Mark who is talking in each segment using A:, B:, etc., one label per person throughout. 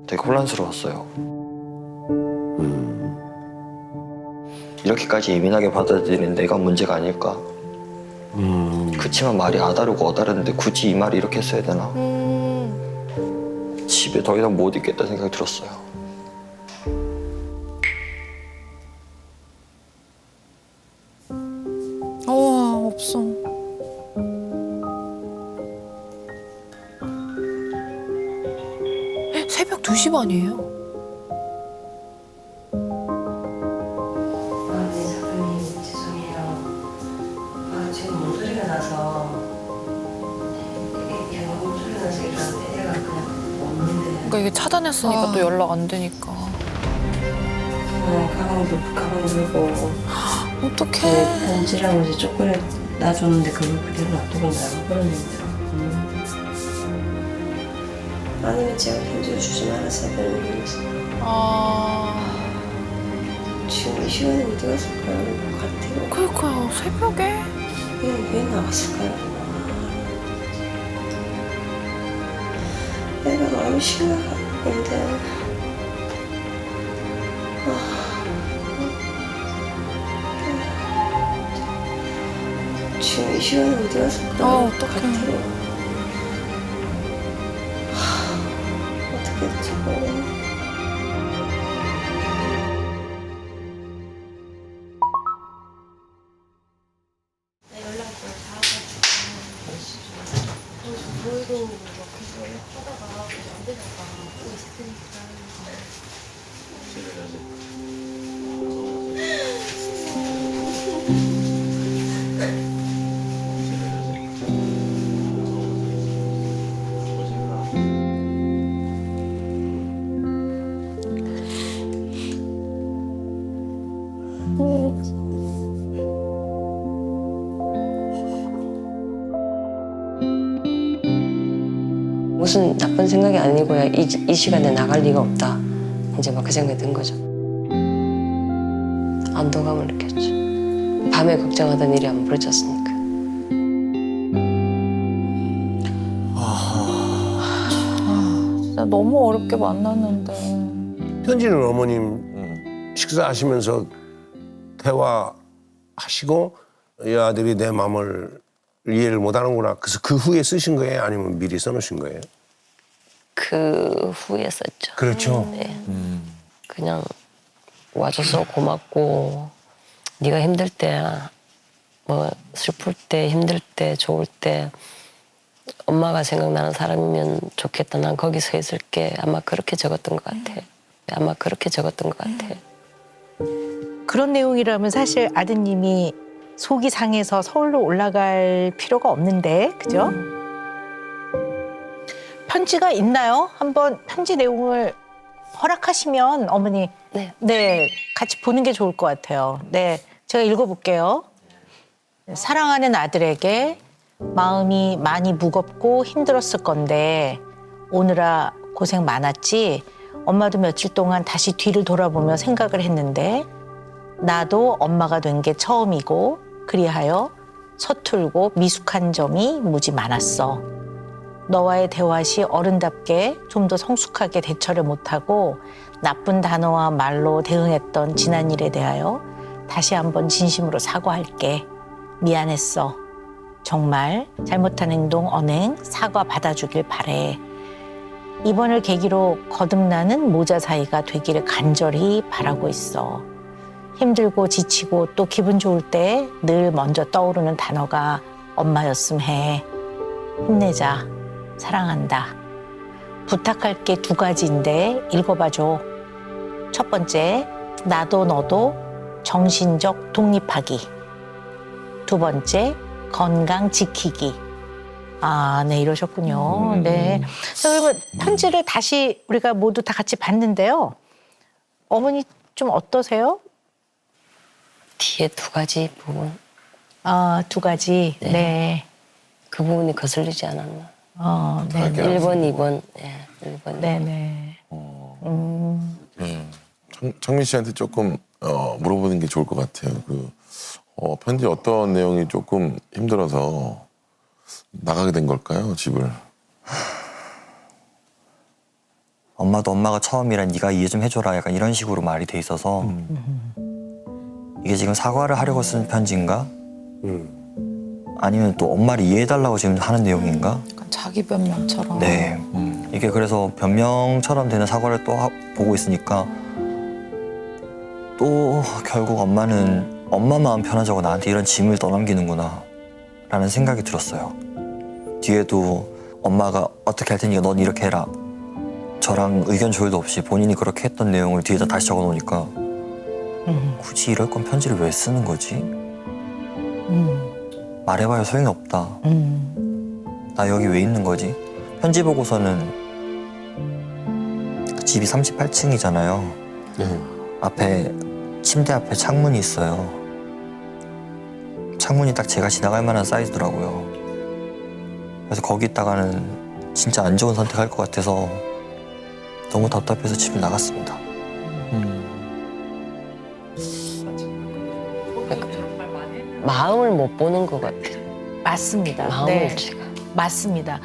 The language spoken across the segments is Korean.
A: 되게 혼란스러웠어요. 이렇게까지 예민하게 받아들이는 내가 문제가 아닐까. 그치만 말이 아다르고 어다른데 굳이 이 말이 이렇게 써야 되나. 집에 더 이상 못 있겠다 생각이 들었어요.
B: 없어. 새벽 2시 반이에요.
C: 네, 작가님 죄송해요. 지금 몸소리가 나서 얘가 몸소리가 나서 이러는데 애가 그냥 없는데
B: 그러니까 이게 차단했으니까 또 연락 안 되니까.
C: 가방 들고
B: 어떡해.
C: 편지랑 이제 초콜릿 놔줬는데 그걸 그대로 놔두고 나가버렸는데 아니면 제가 편지를 주지 말았어야 되는 일이었어요. 지금 이 시간에 어디 갔을까요? 같아요.
B: 그러니까요. 새벽에.
C: 왜 나갔을까요? 내가 마음이 심각한데 지금 이 시간에 어디 갔을까요?
B: 어떡해.
C: 같아요. 어떻게 될지 모르겠네. 무슨 나쁜 생각이 아니고야 이 시간에 나갈 리가 없다. 이제 막 그 생각이 든 거죠. 안도감을 느꼈죠. 밤에 걱정하던 일이 안 벌어졌으니까.
B: 진짜 너무 어렵게 만났는데.
D: 편지는 어머님 식사하시면서 대화하시고 이 아들이 내 마음을 이해를 못하는구나. 그래서 그 후에 쓰신 거예요? 아니면 미리 써놓으신 거예요?
C: 그 후에 썼죠.
D: 그렇죠.
C: 네. 그냥 와줘서 고맙고 네가 힘들 때, 뭐 슬플 때, 힘들 때, 좋을 때 엄마가 생각나는 사람이면 좋겠다. 난 거기 서 있을게. 아마 그렇게 적었던 것 같아. 아마 그렇게 적었던 것 같아.
E: 그런 내용이라면 사실 아드님이 속이 상해서 서울로 올라갈 필요가 없는데, 그죠? 편지가 있나요? 한번 편지 내용을 허락하시면 어머니,
C: 네.
E: 같이 보는 게 좋을 것 같아요. 네, 제가 읽어볼게요. 사랑하는 아들에게 마음이 많이 무겁고 힘들었을 건데 오느라 고생 많았지. 엄마도 며칠 동안 다시 뒤를 돌아보며 생각을 했는데 나도 엄마가 된 게 처음이고 그리하여 서툴고 미숙한 점이 무지 많았어. 너와의 대화 시 어른답게 좀 더 성숙하게 대처를 못하고 나쁜 단어와 말로 대응했던 지난 일에 대하여 다시 한번 진심으로 사과할게. 미안했어. 정말 잘못한 행동 언행 사과 받아주길 바래. 이번을 계기로 거듭나는 모자 사이가 되기를 간절히 바라고 있어. 힘들고 지치고 또 기분 좋을 때 늘 먼저 떠오르는 단어가 엄마였음 해. 힘내자. 사랑한다. 부탁할 게 2가지인데 읽어봐줘. 첫 번째, 나도 너도 정신적 독립하기. 2번째, 건강 지키기. 아, 네, 이러셨군요. 네. 자, 그러면 편지를 다시 우리가 모두 다 같이 봤는데요. 어머니 좀 어떠세요?
C: 뒤에 2가지 부분.
E: 아, 2가지.
C: 네.
E: 네.
C: 그 부분이 거슬리지 않았나.
E: 네.
C: 1번, 2번. 네, 1번.
E: 네네.
F: 창민 씨한테 조금 물어보는 게 좋을 것 같아요. 편지 어떤 내용이 조금 힘들어서 나가게 된 걸까요, 집을?
A: 엄마도 엄마가 처음이라 네가 이해 좀 해줘라 약간 이런 식으로 말이 돼 있어서 이게 지금 사과를 하려고 쓴 편지인가? 아니면 또 엄마를 이해해달라고 지금 하는 내용인가?
B: 약간 자기 변명처럼.
A: 네. 이게 그래서 변명처럼 되는 사과를 또 보고 있으니까 또 결국 엄마는 엄마 마음 편하자고 나한테 이런 짐을 떠넘기는구나 라는 생각이 들었어요. 뒤에도 엄마가 어떻게 할 테니까 넌 이렇게 해라. 저랑 의견 조율도 없이 본인이 그렇게 했던 내용을 뒤에다 다시 적어놓으니까 굳이 이럴 건 편지를 왜 쓰는 거지? 말해봐야 소용이 없다. 나 여기 왜 있는 거지? 편지 보고서는 그 집이 38층이잖아요. 앞에 침대 앞에 창문이 있어요. 창문이 딱 제가 지나갈 만한 사이즈더라고요. 그래서 거기 있다가는 진짜 안 좋은 선택할 것 같아서 너무 답답해서 집을 나갔습니다.
C: 마음을 못 보는 것 같아.
E: 맞습니다.
C: 마음을
E: 네.
C: 제가.
E: 맞습니다.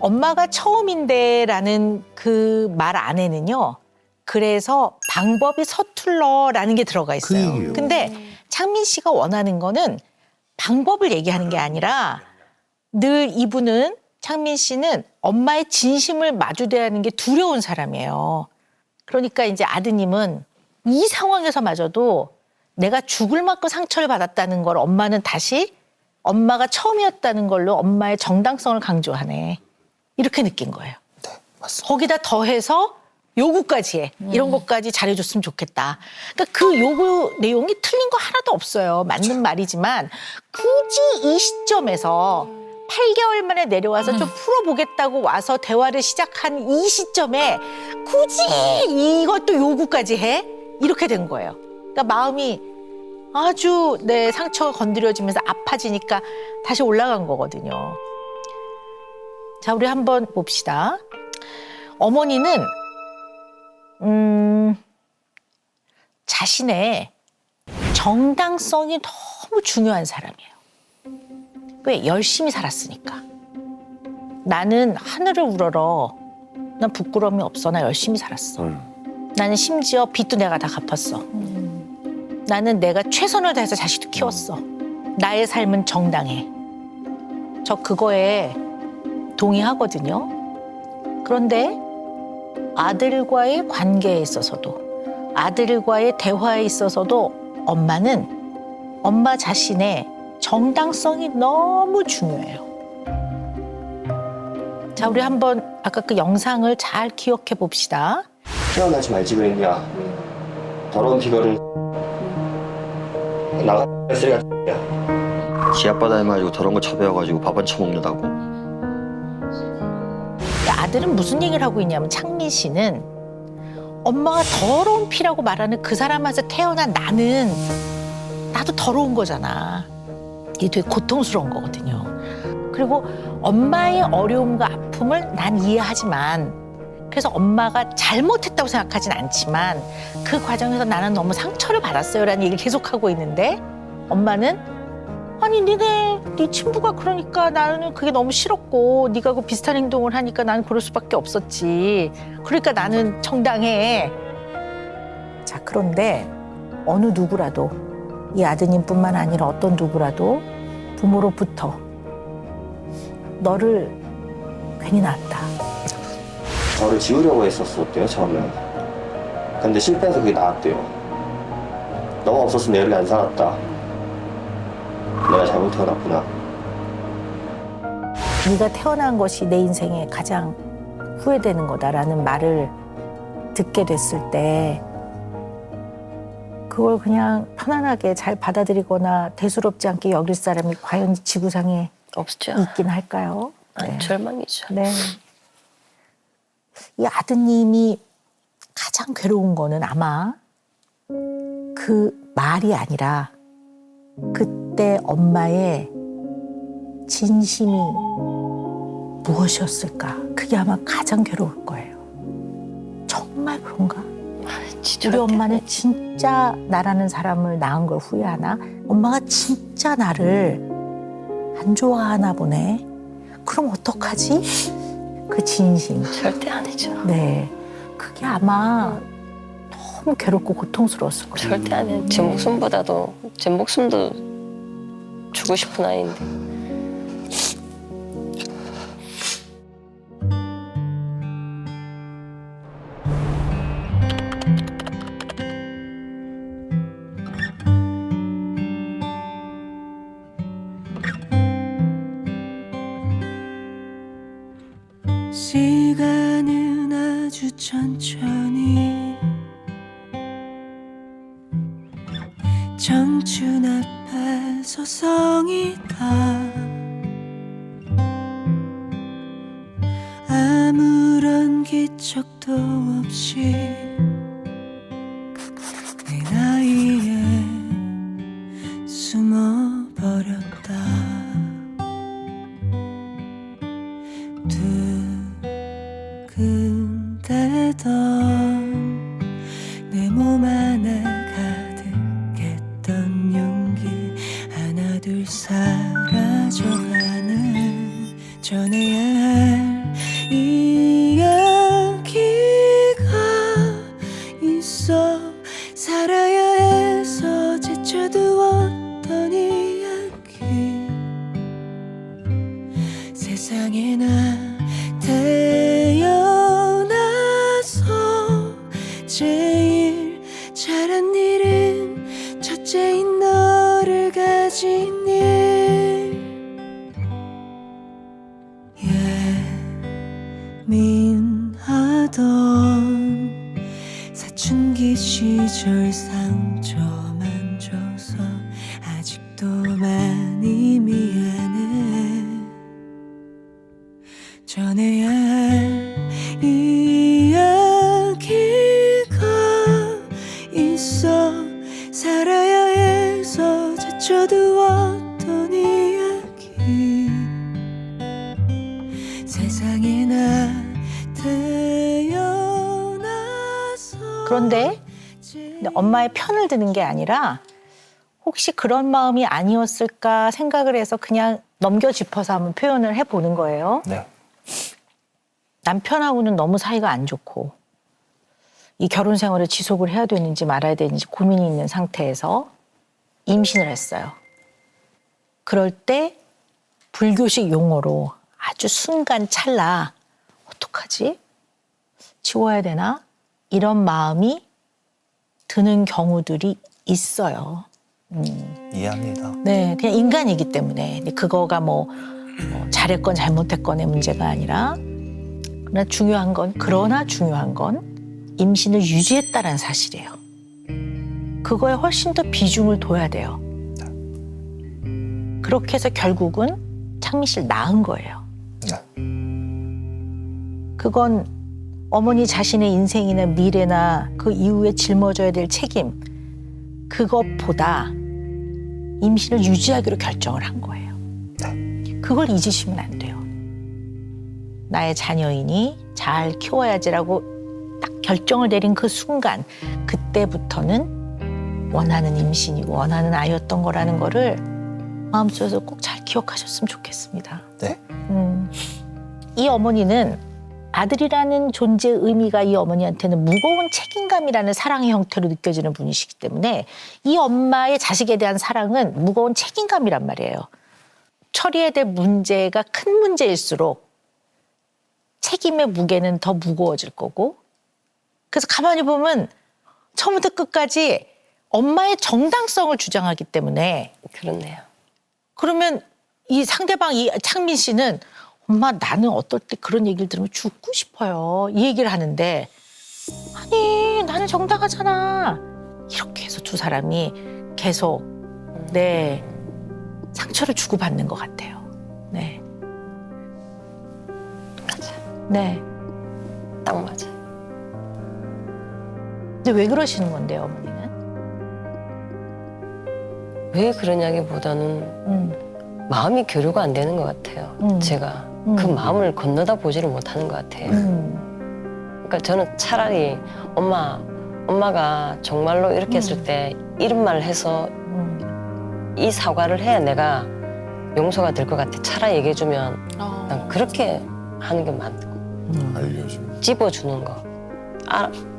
E: 엄마가 처음인데라는 그 말 안에는요. 그래서 방법이 서툴러라는 게 들어가
D: 그
E: 있어요.
D: 얘기예요.
E: 근데 창민 씨가 원하는 거는 방법을 얘기하는 게 아니라 늘 이분은 창민 씨는 엄마의 진심을 마주대야 하는 게 두려운 사람이에요. 그러니까 이제 아드님은 이 상황에서마저도 내가 죽을 만큼 상처를 받았다는 걸 엄마는 다시 엄마가 처음이었다는 걸로 엄마의 정당성을 강조하네. 이렇게 느낀 거예요.
A: 네, 맞습니다.
E: 거기다 더해서 요구까지 해. 이런 것까지 잘해줬으면 좋겠다. 그러니까 그 요구 내용이 틀린 거 하나도 없어요. 맞는 말이지만 굳이 이 시점에서 8개월 만에 내려와서 좀 풀어보겠다고 와서 대화를 시작한 이 시점에 굳이 이것도 요구까지 해? 이렇게 된 거예요. 그러니까 마음이 아주 내 상처가 건드려지면서 아파지니까 다시 올라간 거거든요. 자, 우리 한번 봅시다. 어머니는 자신의 정당성이 너무 중요한 사람이에요. 왜? 열심히 살았으니까. 나는 하늘을 우러러. 난 부끄러움이 없어. 나 열심히 살았어. 나는 심지어 빚도 내가 다 갚았어. 나는 내가 최선을 다해서 자식도 키웠어. 나의 삶은 정당해. 저 그거에 동의하거든요. 그런데 아들과의 관계에 있어서도 아들과의 대화에 있어서도 엄마는 엄마 자신의 정당성이 너무 중요해요. 자, 우리 한번 아까 그 영상을 잘 기억해 봅시다.
A: 태어나지 말지 그랬냐. 더러운 피거를 나가 쓰레기 같은 지 아빠 닮아가지고 더러운 거 쳐배워가지고 밥 안 처먹는다고.
E: 아들은 무슨 얘기를 하고 있냐면 창민 씨는 엄마가 더러운 피라고 말하는 그 사람한테 태어난 나도 더러운 거잖아. 이게 되게 고통스러운 거거든요. 그리고 엄마의 어려움과 아픔을 난 이해하지만 그래서 엄마가 잘못했다고 생각하진 않지만 그 과정에서 나는 너무 상처를 받았어요라는 얘기를 계속하고 있는데 엄마는 아니 네 친부가 그러니까 나는 그게 너무 싫었고 네가 그 비슷한 행동을 하니까 나는 그럴 수밖에 없었지. 그러니까 나는 정당해. 자, 그런데 어느 누구라도 이 아드님뿐만 아니라 어떤 누구라도 부모로부터 너를 괜히 낳았다.
A: 저를 지우려고 했었대요 처음엔. 근데 실패해서 그게 나았대요. 너가 없었으면 애를 안 살았다. 내가 잘못 태어났구나.
E: 네가 태어난 것이 내 인생에 가장 후회되는 거다라는 말을 듣게 됐을 때 그걸 그냥 편안하게 잘 받아들이거나 대수롭지 않게 여길 사람이 과연 지구상에
C: 없죠.
E: 있긴 할까요?
C: 아니, 절망이죠.
E: 네. 이 아드님이 가장 괴로운 거는 아마 그 말이 아니라 그때 엄마의 진심이 무엇이었을까? 그게 아마 가장 괴로울 거예요. 정말 그런가?
C: 진짜
E: 우리 엄마는 진짜 나라는 사람을 낳은 걸 후회하나? 엄마가 진짜 나를 안 좋아하나 보네. 그럼 어떡하지? 그 진심.
C: 절대 아니죠.
E: 네. 그게 아마 너무 괴롭고 고통스러웠을 거예요.
C: 절대 안 해. 제 목숨보다도 제 목숨도 주고 싶은 아이인데.
G: 시간은 아주 천천히 청춘 앞에 서성이다. 아무런 기척도 없이 내 나이에 숨어버렸다. 두근대던 내 몸 안에 가득했던 용기 하나둘 사라져가는 전해야 할 이야기가 있어. 살아야 해서 제쳐두었던 이야기. 세상에 나 태어나서 제일 잘한 일은 첫째인 너를 가진 일. 예민하던 사춘기 시절 상처만 줘서 아직도 많이 미안해. 전해야 할 이야기가 있어. 살아야 해서 제쳐두었던 이야기. 세상에 나 태어나서.
E: 그런데 엄마의 편을 드는 게 아니라 혹시 그런 마음이 아니었을까 생각을 해서 그냥 넘겨 짚어서 한번 표현을 해보는 거예요.
A: 네.
E: 남편하고는 너무 사이가 안 좋고 이 결혼 생활을 지속을 해야 되는지 말아야 되는지 고민이 있는 상태에서 임신을 했어요. 그럴 때 불교식 용어로 아주 순간 찰나 어떡하지? 지워야 되나? 이런 마음이 드는 경우들이 있어요.
A: 이해합니다.
E: 네, 그냥 인간이기 때문에. 근데 그거가 뭐 잘했건 잘못했건의 문제가 아니라 그러나 중요한 건 임신을 유지했다는 사실이에요. 그거에 훨씬 더 비중을 둬야 돼요. 그렇게 해서 결국은 창민 씨를 낳은 거예요.
A: 네.
E: 그건 어머니 자신의 인생이나 미래나 그 이후에 짊어져야 될 책임, 그것보다 임신을 유지하기로 결정을 한 거예요. 그걸 잊으시면 안 돼요. 나의 자녀이니 잘 키워야지라고 딱 결정을 내린 그 순간, 그때부터는 원하는 임신이고 원하는 아이였던 거라는 거를 마음속에서 꼭 잘 기억하셨으면 좋겠습니다.
A: 네.
E: 이 어머니는 아들이라는 존재의 의미가 이 어머니한테는 무거운 책임감이라는 사랑의 형태로 느껴지는 분이시기 때문에 이 엄마의 자식에 대한 사랑은 무거운 책임감이란 말이에요. 처리해야 될 문제가 큰 문제일수록 책임의 무게는 더 무거워질 거고, 그래서 가만히 보면 처음부터 끝까지 엄마의 정당성을 주장하기 때문에,
C: 그렇네요.
E: 그러면 이 상대방 이 창민 씨는 엄마 나는 어떨 때 그런 얘기를 들으면 죽고 싶어요. 이 얘기를 하는데 아니 나는 정당하잖아. 이렇게 해서 두 사람이 계속 상처를 주고받는 것 같아요. 네.
C: 맞아.
E: 네.
C: 딱 맞아.
E: 근데 왜 그러시는 건데요, 어머니는?
C: 왜 그러냐기보다는 마음이 교류가 안 되는 것 같아요. 제가 그 마음을 건너다 보지를 못하는 것 같아요. 그러니까 저는 차라리 엄마가 정말로 이렇게 했을 때 이런 말을 해서 이 사과를 해야 내가 용서가 될 것 같아. 차라리 얘기해주면 난 그렇게 하는 게 맞고.
F: 알려주면.
C: 찝어주는 거.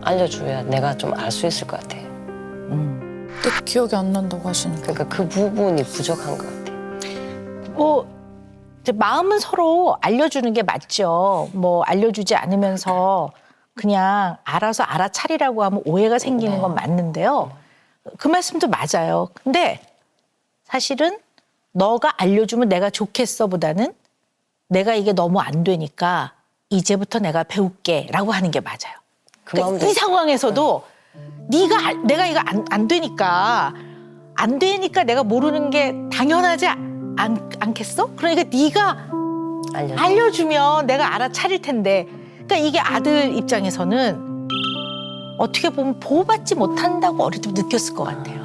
C: 알려줘야 내가 좀 알 수 있을 것 같아.
B: 근데 기억이 안 난다고 하시니까.
C: 그러니까 그 부분이 부족한 것 같아.
E: 뭐 이제 마음은 서로 알려주는 게 맞죠. 뭐 알려주지 않으면서 그냥 알아서 알아차리라고 하면 오해가 생기는 건 맞는데요. 그 말씀도 맞아요. 근데 사실은 너가 알려주면 내가 좋겠어보다는 내가 이게 너무 안 되니까 이제부터 내가 배울게라고 하는 게 맞아요.
C: 그
E: 그러니까
C: 마음도
E: 이 상황에서도 내가 이거 안 되니까 내가 모르는 게 당연하지 않겠어? 그러니까 네가 알려주면 내가 알아차릴 텐데. 그러니까 이게 아들 입장에서는 어떻게 보면 보호받지 못한다고 어릴 때 느꼈을 것 같아요.